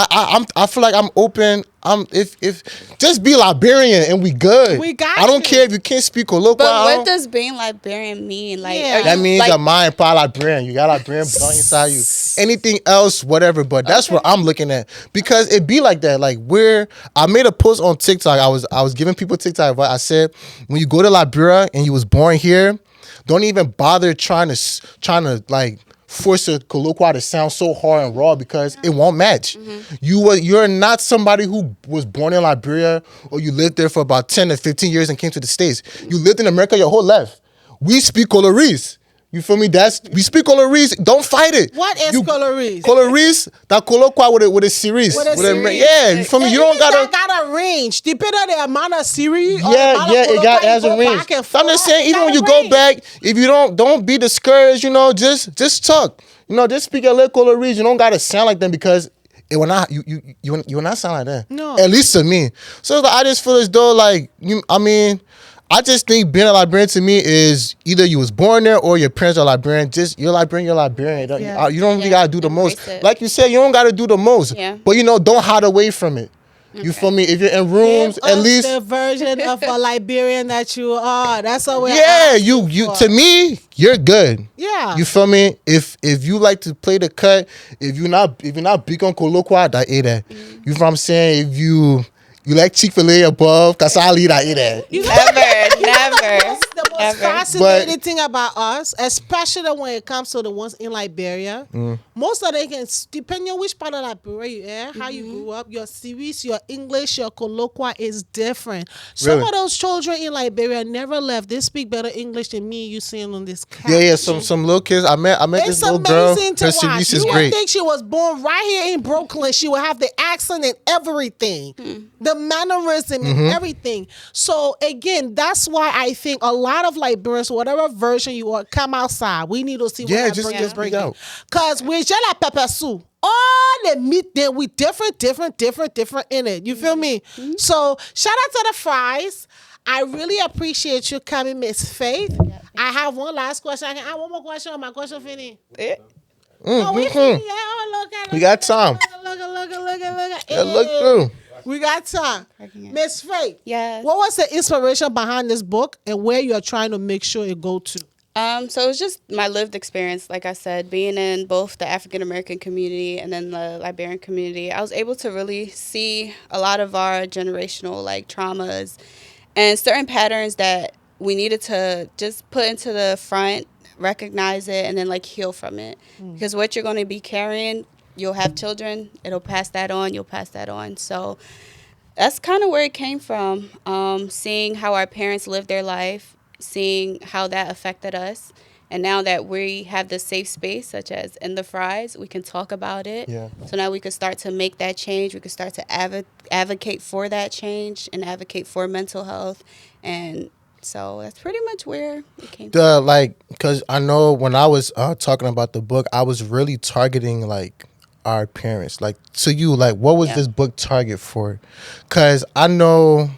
I feel like I'm open. If just be Liberian and we good. We got I don't you. care if you can't speak colloquial. But what does being Liberian mean? Like, Yeah. are That you, means like, your mind probably Liberian. You got Liberian blood inside you. Anything else, whatever. But that's what I'm looking at because it be like that. Like I made a post on TikTok. I was giving people TikTok advice. I said when you go to Liberia and you was born here, don't even bother trying to like force a colloquy to sound so hard and raw because it won't match. You're not somebody who was born in Liberia or you lived there for about 10 to 15 years and came to the States. You lived in America your whole life. We speak Coloris. You feel me? We speak Coloris. Don't fight it. What is Coloris? Coloris, that colloquy with a series. With a series. Yeah, you feel me? You don't gotta. Got a range. Depending on the amount of series. Yeah, it has a range. I'm just saying, even when you go back, if you don't be discouraged, you know, just talk. You know, just speak a little Coloris. You don't gotta sound like them because it will not. You will not sound like that. No. At least to me. So like, I just feel as though like I just think being a Liberian to me is either you was born there or your parents are Liberian. Just you're Liberian. You don't really gotta do the most. Like you said, you don't gotta do the most. Yeah. But you know, don't hide away from it. You feel me? If you're in rooms, Give at us least the version of a Liberian that you are. That's what we're yeah. asking You for. to me, you're good. Yeah. You feel me? If you like to play the cut, if you're not big on colloquy, that ain't that. You feel what I'm saying? If you like Chick-fil-A above, Kasali, that ain't that. Never. The most fascinating thing about us, especially when it comes to the ones in Liberia, most of them can, depending on which part of Liberia you are, how you grew up, your series, your English, your colloquy is different. Some Really? of those children in Liberia never left. They speak better English than me and you seeing on this couch. Yeah. Some little kids. I met It's this little girl. amazing to Her watch. series is You would great. think she was born right here in Brooklyn. She would have the accent and everything, the mannerism and everything. So again, that's why I think a lot of Liberians, whatever version you are, come outside. We need to see Yeah, what just Liberians speak bring out. because we're just like pepper soup. All the meat there, we different in it. You feel me? So shout out to the fries. I really appreciate you coming, Miss Faith. I have one last question. I have one more question. My question finished. Oh, we finished. Yeah, look at it. We got time. Look. Yeah, look through. We got time. Miss Faith. Yes. What was the inspiration behind this book and where you're trying to make sure it go to? So it's just my lived experience, like I said, being in both the African American community and then the Liberian community. I was able to really see a lot of our generational like traumas and certain patterns that we needed to just put into the front, recognize it, and then like heal from it. Because what you're going to be carrying, you'll have children, it'll pass that on, you'll pass that on. So that's kind of where it came from, seeing how our parents lived their life, seeing how that affected us. And now that we have this safe space, such as in the fries, we can talk about it. Yeah. So now we can start to make that change. We can start to advocate for that change and advocate for mental health. And so that's pretty much where it came from. Because I know when I was talking about the book, I was really targeting like our parents. Like to you, like what was this book target for? Because I know,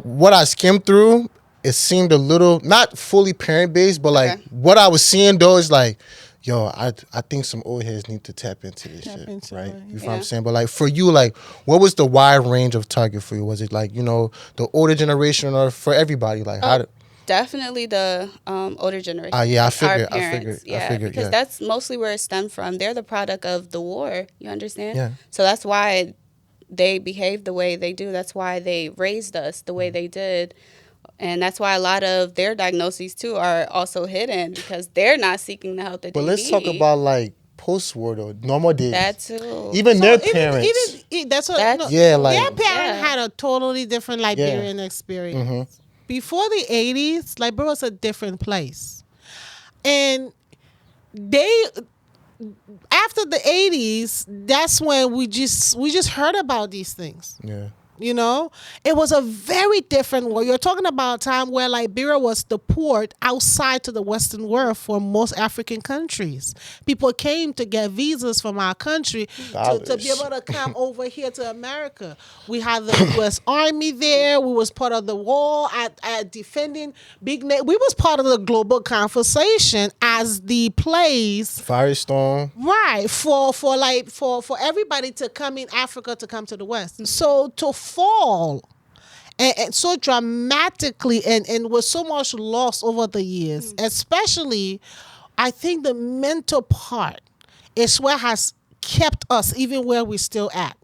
what I skimmed through, it seemed a little not fully parent based, but like what I was seeing though is like, yo, I think some old heads need to tap into this shit, right? You know what I'm saying? But like for you, like what was the wide range of target for you? Was it like, you know, the older generation or for everybody? Like Definitely the older generation. I Our figured. parents. Because that's mostly where it stemmed from. They're the product of the war. You understand? Yeah. So that's why they behave the way they do. That's why they raised us the way they did. And that's why a lot of their diagnoses, too, are also hidden because they're not seeking the help that they need. But let's talk about, like, post-war, though. Normal days. That, too. Even their parents. That's what. That's- Their like... parents had a totally different Liberian experience. Before the 80s, Liberia was a different place. And they, after the 80s, that's when we just heard about these things. Yeah. You know, it was a very different world. You're talking about a time where Liberia was the port outside to the Western world for most African countries. People came to get visas from our country to be able to come over here to America. We had the U.S. Army there. We was part of the war at defending we was part of the global conversation as the place. Firestorm. Right, for everybody to come in Africa to come to the West. So to fall and so dramatically and with so much loss over the years, especially I think the mental part is what has kept us even where we're still at.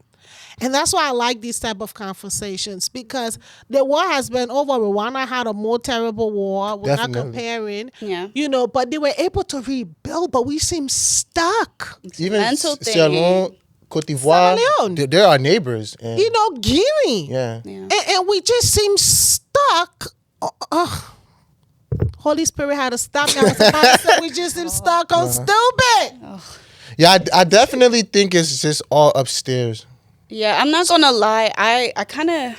And that's why I like these type of conversations, because the war has been over. Rwanda had a more terrible war. We're not comparing, you know, but they were able to rebuild, but we seem stuck. Even mental thing. Sierra Leone, Cote d'Ivoire, they're our neighbors. And, you know, Guinea. Yeah. And we just seem stuck. Holy Spirit had to stop. I was about to say we just seem stuck on stupid. Yeah, I definitely think it's just all upstairs. Yeah, I'm not gonna lie. I kind of,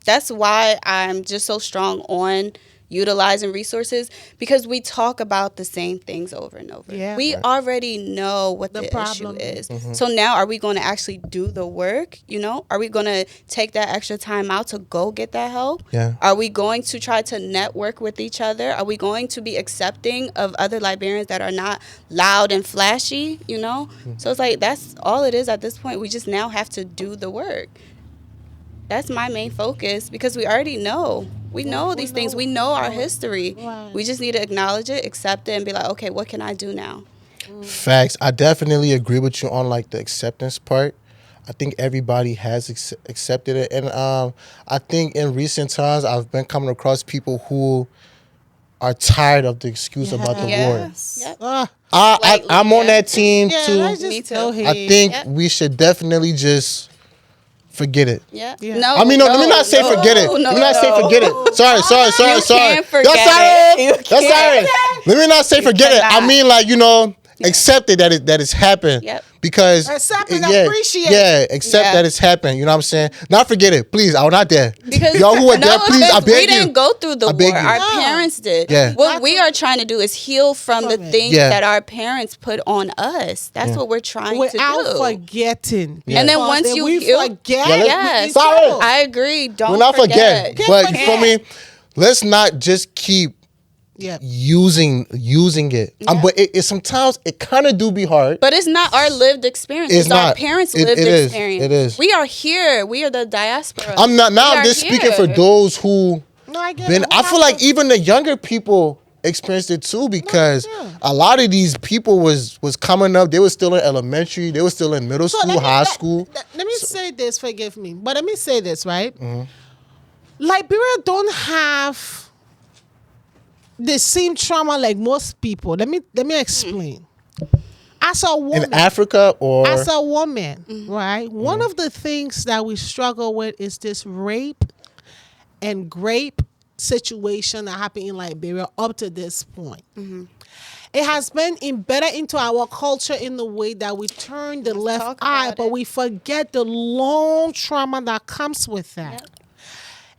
that's why I'm just so strong on utilizing resources, because we talk about the same things over and over. Yeah. We already know what the problem issue is. So now are we going to actually do the work? You know, are we going to take that extra time out to go get that help? Yeah. Are we going to try to network with each other? Are we going to be accepting of other Liberians that are not loud and flashy? You know, so it's like that's all it is at this point. We just now have to do the work. That's my main focus, because we already know. We know these things. We know our history. Right. We just need to acknowledge it, accept it, and be like, okay, what can I do now? Facts. I definitely agree with you on like the acceptance part. I think everybody has accepted it, and I think in recent times I've been coming across people who are tired of the excuse about the war. Yep. I'm on that team too. Me too. I think we should definitely just forget it. Yeah. No, I mean, let me not say forget it. Let me not say forget it. Sorry. can't forget That's all right. Let me not say forget it. I mean, like, you know, accept it that it's happened. Yep. Because accept and appreciate. Yeah, accept that it's happened. You know what I'm saying? Not forget it, please. I was not there. Because y'all who are there, please, I beg you. We didn't go through the war. Our parents did. Yeah. What we are trying to do is heal from the things that our parents put on us. That's what we're trying to do. Without forgetting. And then once you heal, forget, sorry. I agree. Don't We're not forget. But forget. for me, let's not just keep using it. But it sometimes it kind of do be hard. But it's not our lived experience. It's our parents' lived experience. It is. We are here. We are the diaspora. I'm not now. I'm just speaking for those who I feel like even the younger people experienced it too, because a lot of these people was coming up. They were still in elementary. They were still in middle school, high school. Let me say this. Forgive me, but let me say this, right? Liberia don't have the same trauma like most people. Let me explain. As a woman in Africa, or as a woman, right? One of the things that we struggle with is this rape and grape situation that happened in Liberia up to this point. It has been embedded into our culture in the way that we turn the left eye, but we forget the long trauma that comes with that.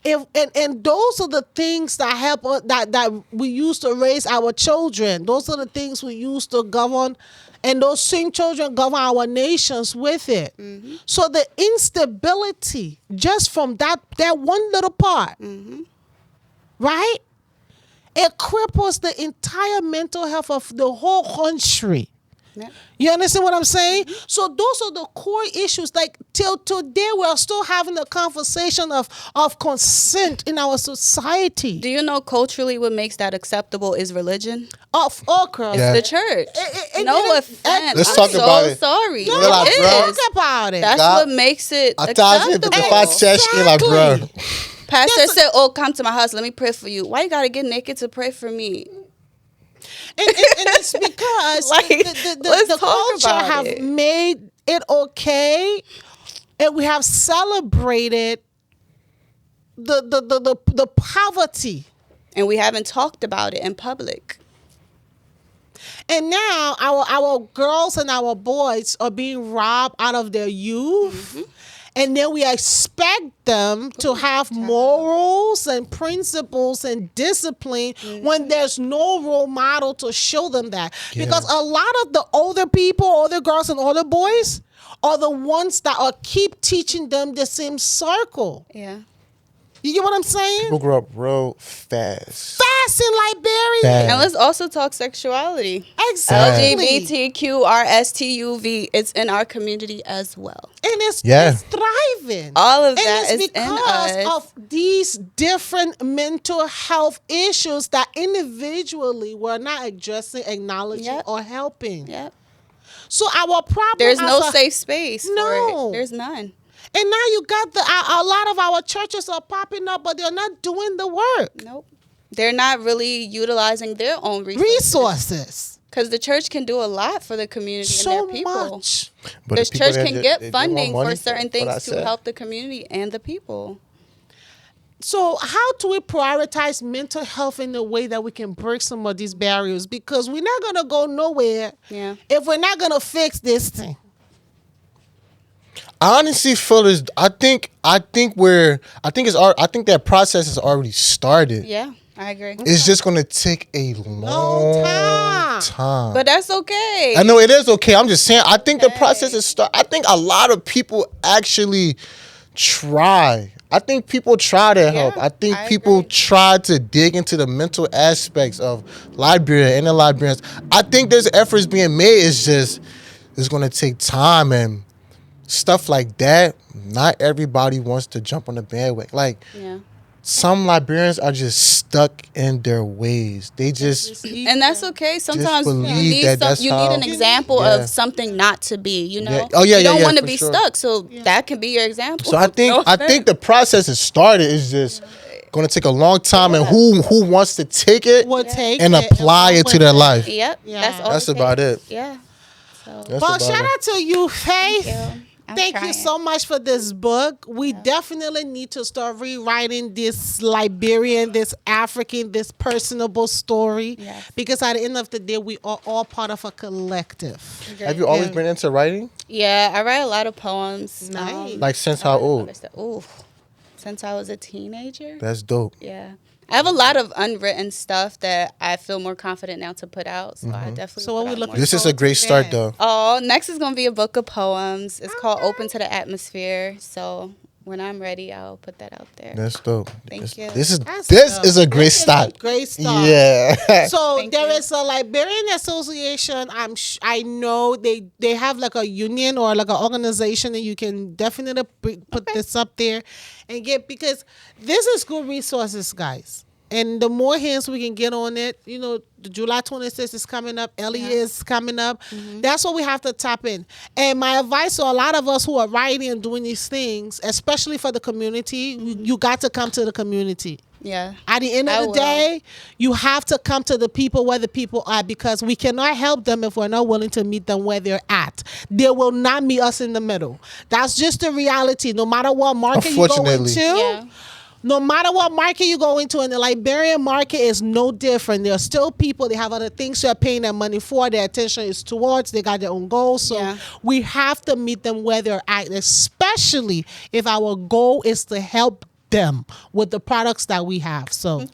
And those are the things that help us, that we use to raise our children. Those are the things we use to govern, and those same children govern our nations with it. So the instability just from that one little part, right? It cripples the entire mental health of the whole country. You understand what I'm saying? So those are the core issues. Like till today, we're still having a conversation of consent in our society. Do you know culturally what makes that acceptable is religion? Of course. It's the church. No offense. Let's talk about it. Sorry. No, It is. talk about it. That's what makes it acceptable. Pastor said, "Oh, come to my house. Let me pray for you." Why you gotta get naked to pray for me? And it's because the culture have made it okay, and we have celebrated the poverty, and we haven't talked about it in public. And now our girls and our boys are being robbed out of their youth. And then we expect them to have morals and principles and discipline when there's no role model to show them that. Yeah. Because a lot of the older people, older girls and older boys, are the ones that are keep teaching them the same circle. Yeah. You get what I'm saying? People grow up real fast. Fast in Liberia. Fast. And let's also talk sexuality. Exactly. LGBTQRSTUV. It's in our community as well. And it's thriving. All of And that it's is in because us. of these different mental health issues that individually we're not addressing, acknowledging, Yep. or helping. Yep. So our problem There's as no a- safe space. No. For it. There's none. And now you got a lot of our churches are popping up, but they're not doing the work. Nope. They're not really utilizing their own Resources. Because the church can do a lot for the community So and their people. much. But The the people church that can they get want funding money for certain what I things to said. help the community and the people. So how do we prioritize mental health in a way that we can break some of these barriers? Because we're not gonna go nowhere Yeah. if we're not gonna fix this thing. I honestly feel is I think that process has already started. Yeah, I agree. It's just gonna take a long time. time. But that's okay. I know it is okay. I'm just saying. I think the process is start. I think a lot of people actually try. I think people try to help. I think I people agree. try to dig into the mental aspects of Liberia and the Liberians. I think there's efforts being made. It's just it's gonna take time and stuff like that. Not everybody wants to jump on the bandwagon. Like Yeah. some Liberians are just stuck in their ways. They just And that's okay. Sometimes you believe need that that's you need an how- example Yeah. of something not to be, you know? Yeah. Oh, yeah, you yeah, don't yeah, want to for be sure. stuck, so that can be your example. So I think No I offense. think the process has started. It's just going to take a long time, and who wants to take it We'll take and it apply and it run to with their it. life. Yep. Yeah. That's all. That's it about takes. it. Yeah. So That's Well, about shout it. out to you, Faith. thank you. I'm Thank you trying. so much for this book. We definitely need to start rewriting this Liberian, this African, this personable story. Yes. Because at the end of the day, we are all part of a collective. Have you always Yeah. been into writing? Yeah, I write a lot of poems. Nice. Like since how old? Ooh, since I was a teenager. That's dope. Yeah. I have a lot of unwritten stuff that I feel more confident now to put out. So I definitely. So what put we out looking more. This is a great start, Yeah. though. Oh, next is gonna be a book of poems. It's called Open to the Atmosphere. So when I'm ready, I'll put that out there. That's dope. Thank this, you. This is That's this dope. is a great This is a start. great start. Yeah. So Thank there you. is a Liberian Association. I know they have like a union or like an organization, and you can definitely put this up there and get, because this is good resources, guys. And the more hands we can get on it, you know, the July 26th is coming up. Ellie is coming up. That's what we have to tap in. And my advice to a lot of us who are writing and doing these things, especially for the community, you got to come to the community. Yeah. At the end I of the will. day, you have to come to the people where the people are, because we cannot help them if we're not willing to meet them where they're at. They will not meet us in the middle. That's just the reality. No matter what market you go Unfortunately. into, Yeah. no matter what market you go into, and the Liberian market is no different. There are still people, they have other things they're paying their money for, their attention is towards, they got their own goals. So Yeah. we have to meet them where they're at, especially if our goal is to help them with the products that we have. So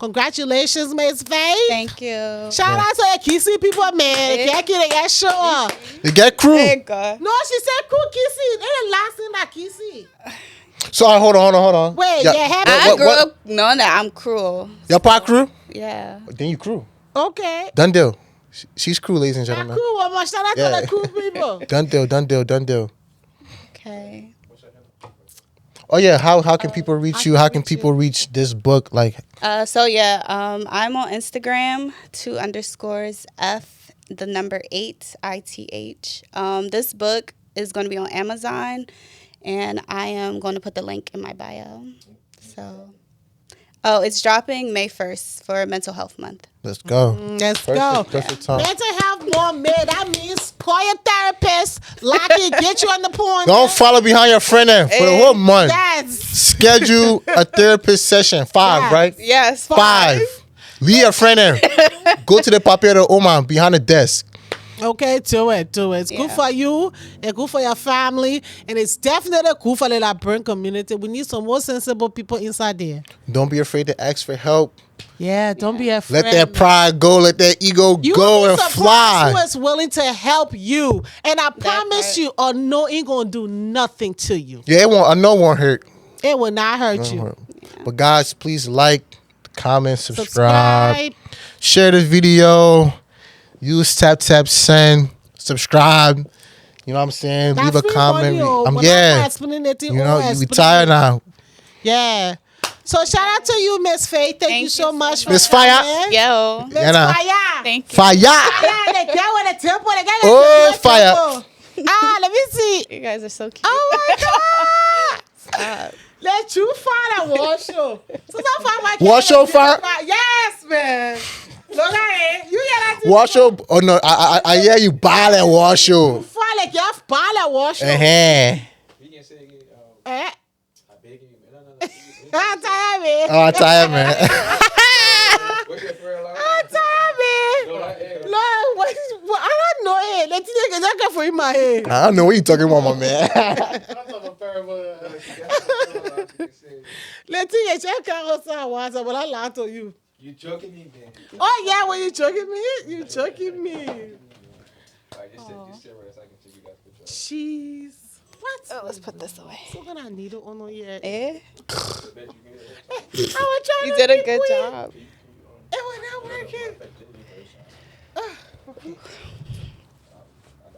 congratulations, Miss Faith. Thank you. Shout out to the Kisi people, man. Yeah. Can't sure. They get crew. Thank God. No, she said cool Kisi. They're the last thing that Kisi. So hold on. Wait, Yeah, yeah, happy. I what- grew what- up knowing that I'm cruel. Your part crew? Yeah. Then you crew. Okay. Done deal. She's crew, ladies and Not gentlemen. cool. One more shout out Yeah. to the cool people. Done deal. Okay. Oh yeah, how can people reach you? How can people reach this book? Like, I'm on Instagram 2_F8ITH. This book is going to be on Amazon, and I am going to put the link in my bio. So, it's dropping May 1st for Mental Health Month. let's go. Let's go. Perfect time. Mental health more mid. That means call your therapist, lock it, get you on the point. Don't follow behind your friend then for the whole month. Yes. Schedule a therapist session. 5, Yeah. right? Yes. 5. Leave your friend in. Go to the papier de Oma behind the desk. Okay, do it. It's good for you and good for your family, and it's definitely good for the Liberian community. We need some more sensible people inside there. Don't be afraid to ask for help. Yeah, don't be afraid. Let that pride go. Let that ego go and fly. Who is willing to help you, and I promise you, or no, ain't gonna do nothing to you. Yeah, I know it won't hurt. It will not hurt you. But guys, please like, comment, subscribe. Share this video. Use tap send. Subscribe. You know what I'm saying? Leave a comment. You know, we tired now. Yeah. So shout out to you, Miss Faith. Thank you so much for Miss Fayiah. Yo. Miss Fayiah. Thank you. Fayiah. Oh, fire. Let me see. You guys are so cute. Oh my God. Stop. Let you find a wash show. Wash your fire? Yes, man. Look at it. You hear that? Wash your. Oh no, I hear you buy that wash your. Fire like you have buy that wash show. We can say again. Eh? I beg you. No. I'm tired, man. Oh, I'm tired, man. What's your friend like? I'm tired, man. No, I don't know it. Let's take a jacket for in my head. I don't know what you talking about, my man. Let's take a jacket outside once, but I lied to you. You joking me, man? Oh yeah, when you choking me, you choking me. Just sit right so I can take you guys picture. Jeez. What? Oh, let's put this away. So gonna I need it on no yet. Eh? I was trying You to did a be good quick. job. It was not working. Okay.